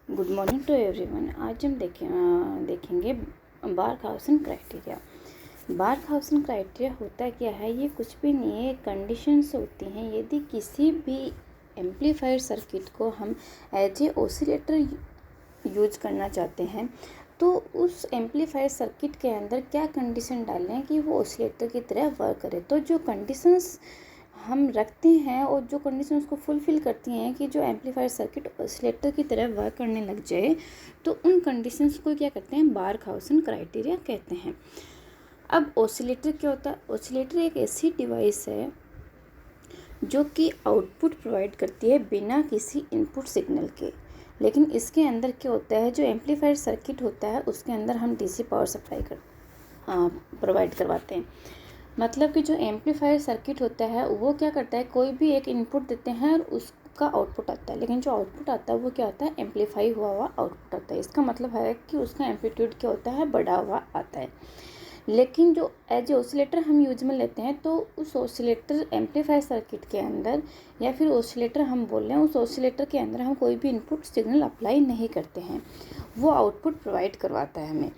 Good morning to everyone. आज हम देखेंगे बार्कहाउसेन क्राइटेरिया। बार्कहाउसेन क्राइटेरिया होता क्या है? ये कुछ भी नहीं है, कंडीशंस होती हैं। यदि किसी भी एम्पलीफायर सर्किट को हम एज ए ऑसिलेटर यूज करना चाहते हैं तो उस एम्पलीफायर सर्किट के अंदर क्या कंडीशन डालें कि वो ऑसिलेटर की तरह वर्क करे। तो जो कंडीशंस हम रखते हैं और जो कंडीशन उसको फुलफ़िल करती हैं कि जो एम्पलीफायर सर्किट ऑसिलेटर की तरह वर्क करने लग जाए, तो उन कंडीशंस को क्या कहते हैं? बार्कहाउसेन क्राइटेरिया कहते हैं। अब ऑसिलेटर क्या होता है? ऑसिलेटर एक ऐसी डिवाइस है जो कि आउटपुट प्रोवाइड करती है बिना किसी इनपुट सिग्नल के। लेकिन इसके अंदर क्या होता है, जो एम्पलीफायर सर्किट होता है उसके अंदर हम डीसी पावर सप्लाई प्रोवाइड करवाते हैं। मतलब कि जो एम्पलीफायर सर्किट होता है वो क्या करता है, कोई भी एक इनपुट देते हैं और उसका आउटपुट आता है। लेकिन जो आउटपुट आता है वो क्या होता है? एम्पलीफाई हुआ आउटपुट आता है। इसका मतलब है कि उसका एम्पलीट्यूड क्या होता है? बढ़ा हुआ आता है। लेकिन जो एज ए ऑसिलेटर हम यूज में लेते हैं तो उस ऑसिलेटर एम्पलीफायर सर्किट के अंदर या फिर ऑसिलेटर हम बोल रहे हैं, उस ऑसिलेटर के अंदर हम कोई भी इनपुट सिग्नल अप्लाई नहीं करते हैं, वो आउटपुट प्रोवाइड करवाता है हमें।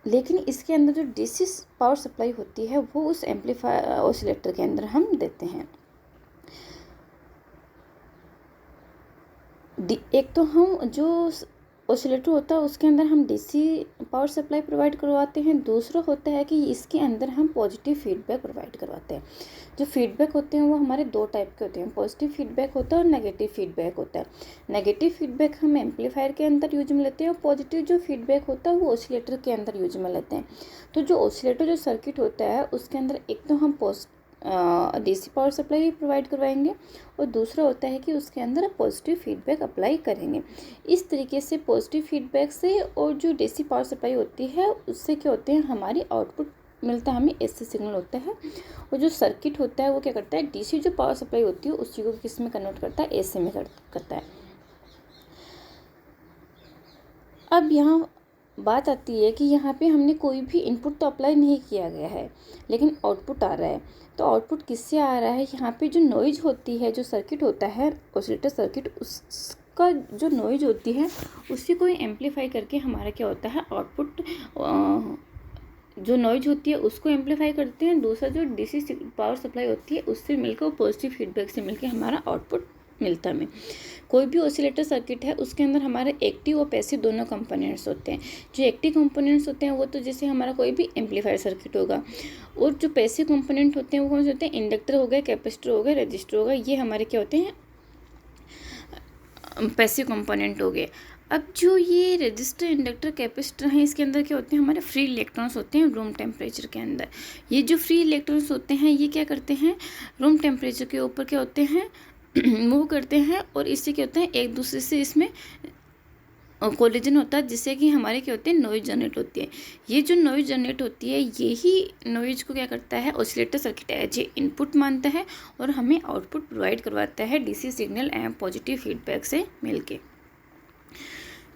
लेकिन इसके अंदर जो डीसी पावर सप्लाई होती है वो उस एम्पलीफायर ऑसिलेटर के अंदर हम देते हैं। एक तो हम जो ऑसिलेटर होता है उसके अंदर हम डीसी पावर सप्लाई प्रोवाइड करवाते हैं। दूसरा होता है कि इसके अंदर हम पॉजिटिव फीडबैक प्रोवाइड करवाते हैं। जो फीडबैक होते हैं वो हमारे दो टाइप के होते हैं, पॉजिटिव फीडबैक होता है और नेगेटिव फीडबैक होता है। नेगेटिव फीडबैक हम एम्पलीफायर के अंदर यूज में लेते हैं और पॉजिटिव जो फीडबैक होता है वो ऑसिलेटर के अंदर यूज में लेते हैं। तो जो ऑसिलेटर जो सर्किट होता है उसके अंदर एक तो हम डीसी पावर सप्लाई प्रोवाइड करवाएंगे और दूसरा होता है कि उसके अंदर पॉजिटिव फीडबैक अप्लाई करेंगे। इस तरीके से पॉजिटिव फीडबैक से और जो डीसी पावर सप्लाई होती है उससे क्या होते हैं, हमारी आउटपुट मिलता है, हमें एसी सिग्नल होता है। और जो सर्किट होता है वो क्या करता है, डीसी जो पावर सप्लाई होती है उस चीज़ को किस में कन्वर्ट करता है? एसी में करता है। अब यहाँ बात आती है कि यहाँ पे हमने कोई भी इनपुट तो अप्लाई नहीं किया गया है लेकिन आउटपुट आ रहा है। तो आउटपुट किससे आ रहा है? यहाँ पे जो नॉइज होती है, जो सर्किट होता है ऑसिलेटर सर्किट, उसका जो नॉइज होती है उससे कोई एम्पलीफाई करके हमारा क्या होता है? आउटपुट जो नॉइज होती है उसको एम्पलीफाई करते हैं। दूसरा जो डीसी पावर सप्लाई होती है उससे मिलकर पॉजिटिव फीडबैक से मिलकर हमारा आउटपुट मिलता है हमें। कोई भी ऑसिलेटर सर्किट है उसके अंदर हमारे एक्टिव और पैसिव दोनों कंपोनेंट्स होते हैं। जो एक्टिव कंपोनेंट्स होते हैं वो तो जैसे हमारा कोई भी एम्पलीफायर सर्किट होगा, और जो पैसिव कंपोनेंट होते हैं वो कौन से होते हैं? इंडक्टर हो गए, कैपेसिटर हो गए, रजिस्टर हो गए, ये हमारे क्या होते हैं? पैसिव कंपोनेंट हो गए। अब जो ये रजिस्टर, इंडक्टर, कैपेसिटर हैं इसके अंदर क्या होते हैं? हमारे फ्री इलेक्ट्रॉन्स होते हैं रूम टेम्परेचर के अंदर। ये जो फ्री इलेक्ट्रॉन्स होते हैं ये क्या करते हैं? रूम टेम्परेचर के ऊपर क्या होते हैं? मूव करते हैं और इससे क्या होता है? एक दूसरे से इसमें कोलिजन होता है जिससे कि हमारे क्या होते हैं? नॉइज जनरेट होती है। ये जो नॉइज जनरेट होती है यही नॉइज को क्या करता है? Oscillator circuit as a input मानता है और हमें आउटपुट प्रोवाइड करवाता है DC signal and positive feedback से मिलके।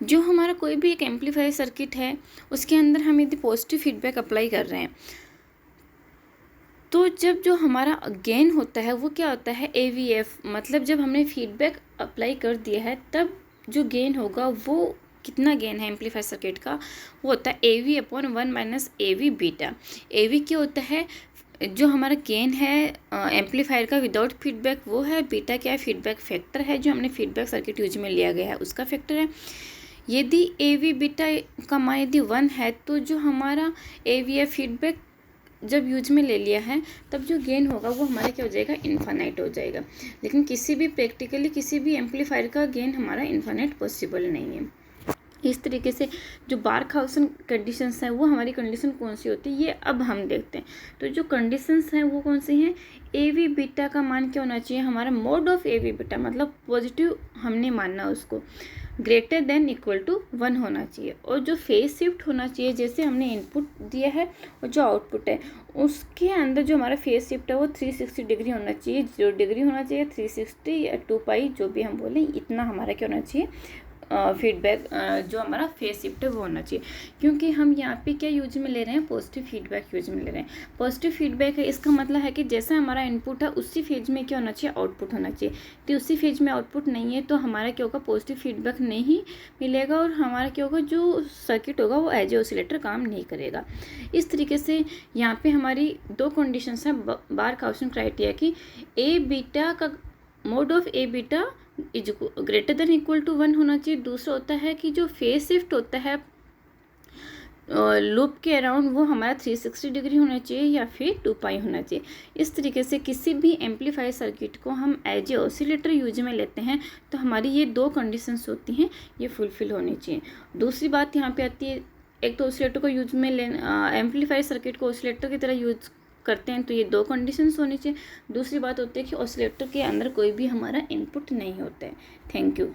जो हमारा कोई भी एक एम्पलीफायर सर्किट है उसके अंदर हम यदि पॉजिटिव फीडबैक अप्लाई कर रहे हैं तो जब जो हमारा गेन होता है वो क्या होता है? AVF। मतलब जब हमने फीडबैक अप्लाई कर दिया है तब जो गेन होगा वो कितना गेन है एम्पलीफायर सर्किट का? वो होता है AV/1 - AV बीटा। AV क्या होता है? जो हमारा गेन है एम्पलीफायर का विदाउट फीडबैक वो है। बीटा क्या है? फीडबैक फैक्टर है, जो हमने फीडबैक सर्किट यूज में लिया गया है उसका फैक्टर है। यदि AV बीटा का मान यदि 1 है तो जो हमारा AVF फीडबैक जब यूज में ले लिया है तब जो गेन होगा वो हमारा क्या हो जाएगा? इन्फानाइट हो जाएगा। लेकिन किसी भी प्रैक्टिकली किसी भी एम्पलीफायर का गेन हमारा इन्फानाइट पॉसिबल नहीं है। इस तरीके से जो बार्कहाउसेन कंडीशंस हैं वो हमारी कंडीशन कौन सी होती है ये अब हम देखते हैं। तो जो कंडीशंस हैं वो कौन सी हैं? AV बीटा का मान क्या होना चाहिए? हमारा मोड ऑफ AV बीटा मतलब पॉजिटिव हमने मानना उसको, ग्रेटर देन इक्वल टू 1 होना चाहिए। और जो फेज शिफ्ट होना चाहिए, जैसे हमने इनपुट दिया है और जो आउटपुट है उसके अंदर जो हमारा फेज शिफ्ट है वो 360 डिग्री होना चाहिए, 0 डिग्री होना चाहिए, 360 या 2 पाई जो भी हम बोलें, इतना हमारा क्या होना चाहिए? फीडबैक जो हमारा फेज शिफ्ट है वो होना चाहिए, क्योंकि हम यहाँ पे क्या यूज में ले रहे हैं, पॉजिटिव फीडबैक यूज में ले रहे हैं। पॉजिटिव फीडबैक है, इसका मतलब है कि जैसा हमारा इनपुट है उसी फेज में क्या होना चाहिए, आउटपुट होना चाहिए। तो उसी फेज में आउटपुट नहीं है तो हमारा क्या होगा, पॉजिटिव फीडबैक नहीं मिलेगा और हमारा क्या होगा, जो सर्किट होगा वो एज ए ऑसिलेटर काम नहीं करेगा। इस तरीके से यहाँ पे हमारी दो कंडीशंस हैं बार काउशन क्राइटेरिया की। ए बीटा का mod of A beta is greater than equal to 1 होना चाहिए। दूसरा होता है कि जो फेज शिफ्ट होता है लूप के अराउंड वो हमारा 360 डिग्री होना चाहिए या फिर 2 पाई होना चाहिए। इस तरीके से किसी भी एम्पलीफायर सर्किट को हम एज ए ऑसिलेटर यूज में लेते हैं तो हमारी ये दो कंडीशंस होती हैं, ये फुलफिल होनी चाहिए। दूसरी बात यहाँ पे आती है, एक तो ऑसिलेटर को यूज में लेना, एम्पलीफायर सर्किट को ऑसिलेटर की तरह यूज करते हैं तो ये दो कंडीशंस होनी चाहिए। दूसरी बात होती है कि ऑसिलेटर के अंदर कोई भी हमारा इनपुट नहीं होता है। Thank you.